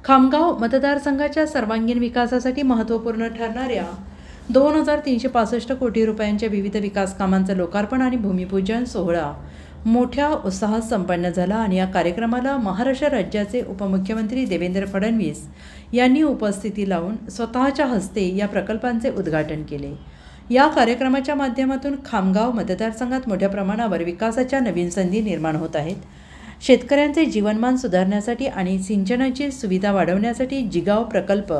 खामगाव मतदारसंघाच्या सर्वांगीण विकासासाठी महत्त्वपूर्ण ठरणाऱ्या 2365 कोटी रुपयांच्या विविध विकास कामांचं लोकार्पण आणि भूमिपूजन सोहळा मोठ्या उत्साहात संपन्न झाला आणि या कार्यक्रमाला महाराष्ट्र राज्याचे उपमुख्यमंत्री देवेंद्र फडणवीस यांनी उपस्थिती लावून स्वतःच्या हस्ते या प्रकल्पांचे उद्घाटन केले। या कार्यक्रमाच्या माध्यमातून खामगाव मतदारसंघात मोठ्या प्रमाणावर विकासाच्या नवीन संधी निर्माण होत आहेत। शेतकऱ्यांचे जीवनमान सुधारण्यासाठी आणि सिंचनाची सुविधा वाढवण्यासाठी जिगाव प्रकल्प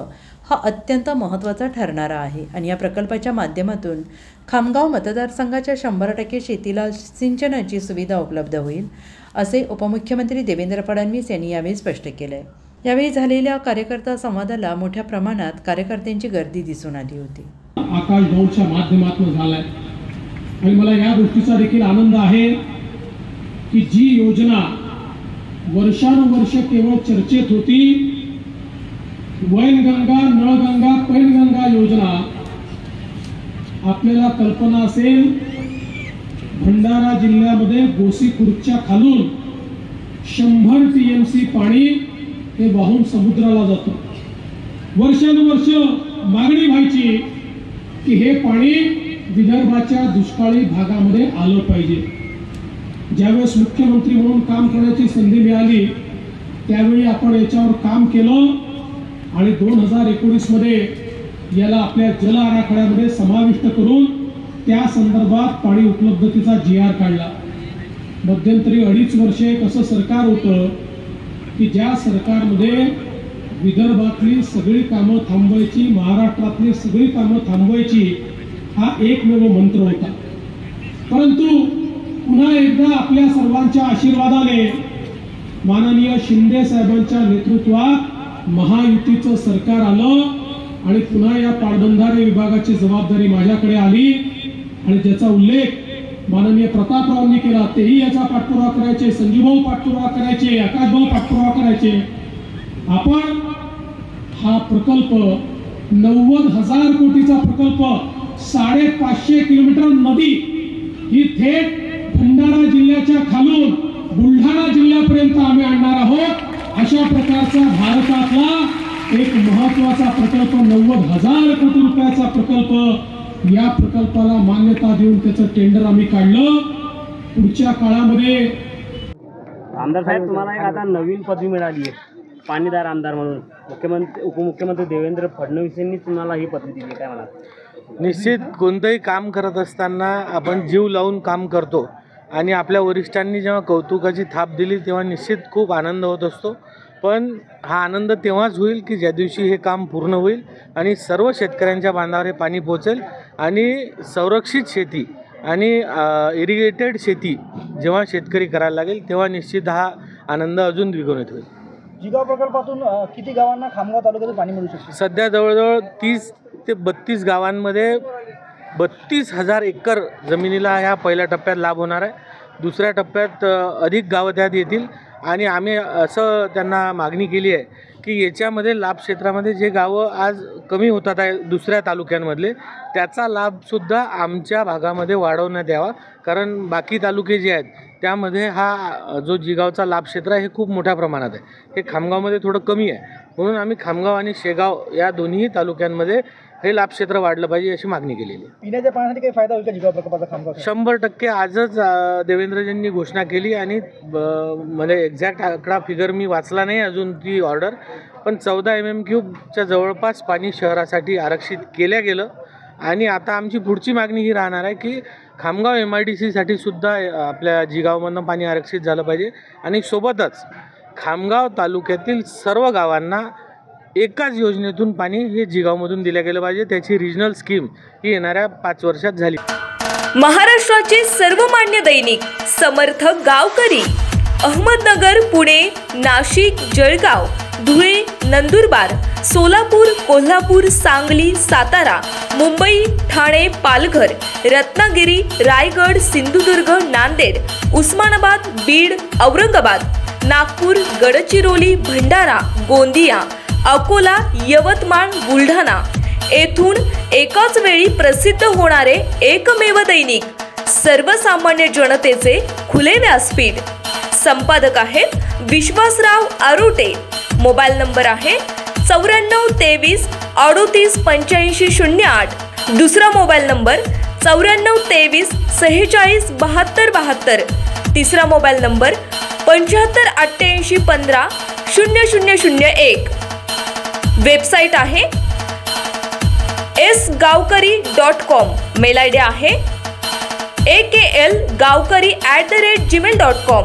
हा अत्यंत महत्त्वाचा ठरणारा आहे आणि या प्रकल्पाच्या माध्यमातून खामगाव मतदारसंघाच्या 100% शेतीला सिंचनाची सुविधा उपलब्ध होईल, असे उपमुख्यमंत्री देवेंद्र फडणवीस यांनी यावेळी स्पष्ट केले। यावेळी झालेल्या कार्यकर्ता संवादाला मोठ्या प्रमाणात कार्यकर्त्यांची गर्दी दिसून आली होती। आकाश भाऊच्या माध्यमातून झालाय आणि मला या गोष्टीचा देखील आनंद आहे की जी योजना वर्षानुवर्ष केवळ चर्चेत होती, वैनगंगा, नळगंगा, पैनगंगा योजना, आपल्याला कल्पना असेल भंडारा जिल्ह्यामध्ये गोसीखुर्दच्या खालून 100 TMC पाणी हे वाहून समुद्राला जातं। वर्षानुवर्ष मागणी व्हायची की हे पाणी विदर्भाच्या दुष्काळी भागामध्ये आलं पाहिजे। ज्यावेळेस मुख्यमंत्री म्हणून काम करण्याची संधी मिळाली त्यावेळी आपण याच्यावर काम केलं आणि 2019 मध्ये याला आपल्या जल आराखड्यामध्ये समाविष्ट करून त्या संदर्भात पाणी उपलब्धतेचा GR काढला। मध्यंतरी 2.5 वर्षे कसं सरकार होतं की ज्या सरकारमध्ये विदर्भातली सगळी कामं थांबवायची, महाराष्ट्रातली सगळी कामं थांबवायची हा एकमेव मंत्र होता। परंतु पुन्हा एकदा आपल्या सर्वांच्या आशीर्वादाने माननीय शिंदे साहेबांच्या नेतृत्वात महायुतीचं सरकार आलं आणि पुन्हा या पाटबंधारे विभागाची जबाबदारी माझ्याकडे आली आणि ज्याचा उल्लेख माननीय प्रतापरावांनी केला। तेही याचा पाठपुरावा करायचे, संजीवभाऊ पाठपुरावा करायचे, आकाशभाऊ पाठपुरावा करायचे। आपण हा प्रकल्प 90,000 कोटीचा प्रकल्प 550 किलोमीटर नदी ही थेट भंडारा जिल्ह्याच्या खालून बुलढाणा जिल्ह्यापर्यंत आम्ही आणणार आहोत। अशा प्रकारचा भारतातला एक महत्त्वाचा प्रकल्प 90,000 कोटी रुपयाचा प्रकल्प, या प्रकल्पाला मान्यता देऊन त्याचं टेंडर आम्ही काढलं। पुढच्या काळामध्ये आमदार साहेब तुम्हाला एक आता नवीन पदवी मिळाली आहे, पाणीदार आमदार म्हणून उपमुख्यमंत्री देवेंद्र फडणवीस यांनी तुम्हाला ही पदवी दिली, काय म्हणाल? निश्चित कोणतंही काम करत असताना आपण जीव लावून काम करतो आणि आपल्या वरिष्ठांनी जेव्हा कौतुकाची थाप दिली तेव्हा निश्चित खूप आनंद होत असतो। पण हा आनंद तेव्हाच होईल की ज्या दिवशी हे काम पूर्ण होईल आणि सर्व शेतकऱ्यांच्या बांधावर हे पाणी पोहोचेल आणि संरक्षित शेती आणि इरिगेटेड शेती जेव्हा शेतकरी करायला लागेल तेव्हा निश्चित हा आनंद अजून द्विगुणित होईल। जिगाव प्रकल्पातून किती गावांना खामगाव तालुक्यात पाणी मिळू शकते? सध्या जवळजवळ 30 ते 32 गावांमध्ये 32,000 एकर जमिनीला ह्या पहिल्या टप्प्यात लाभ होणार आहे। दुसऱ्या टप्प्यात अधिक गावं त्यात येतील आणि आम्ही असं त्यांना मागणी केली आहे की याच्यामध्ये लाभ क्षेत्रामध्ये जे गावं आज कमी होतात आहे दुसऱ्या तालुक्यांमधले, त्याचा लाभसुद्धा आमच्या भागामध्ये वाढवण्यात यावा, कारण बाकी तालुके जे आहेत त्यामध्ये हा जो जिगावचा लाभ क्षेत्र आहे हे खूप मोठ्या प्रमाणात आहे, हे खामगावमध्ये थोडं कमी आहे। म्हणून आम्ही खामगाव आणि शेगाव या दोन्ही तालुक्यांमध्ये हे लाभ क्षेत्र वाढलं पाहिजे अशी मागणी केलेली आहे। पिण्याच्या पाण्यासाठी काही फायदा होईल का जिगाव प्रकल्पाचा खामगाव? 100% आजच देवेंद्रजींनी घोषणा केली आणि मला एक्झॅक्ट आकडा फिगर मी वाचला नाही अजून ती ऑर्डर, पण 14 MM³ जवळपास पाणी शहरासाठी आरक्षित केल्या गेलं आणि आता आमची पुढची मागणी ही राहणार आहे की खामगाव MIDC सुद्धा आपल्या जिगावमधनं पाणी आरक्षित झालं पाहिजे आणि सोबतच खामगाव तालुक्यातील सर्व गावांना एकाच योजनेतून पाणी हे जिगावमधून दिलं गेलं पाहिजे। त्याची रिजनल स्कीम ही येणाऱ्या 5 वर्षात झाली। महाराष्ट्राचे सर्वमान्य दैनिक समर्थ गावकरी अहमदनगर, पुणे, नाशिक, जळगाव, धुळे, नंदुरबार, सोलापूर, कोल्हापूर, सांगली, सातारा, मुंबई, ठाणे, पालघर, रत्नागिरी, रायगड, सिंधुदुर्ग, नांदेड, उस्मानाबाद, बीड, औरंगाबाद, नागपूर, गडचिरोली, भंडारा, गोंदिया, अकोला, यवतमाळ, बुलढाणा येथून एकाच वेळी प्रसिद्ध होणारे एकमेव दैनिक, सर्वसामान्य जनतेचे खुले व्यासपीठ। संपादक आहेत विश्वासराव आरोटे। मोबाईल नंबर आहे 9423 38 85 08. दुसरा मोबाईल नंबर 9423 46 72 72. तिसरा मोबाईल नंबर 75 88 15 0001. वेबसाईट आहे sgavkari.com. मेल आय डी आहे aklgavkari@gmail.com.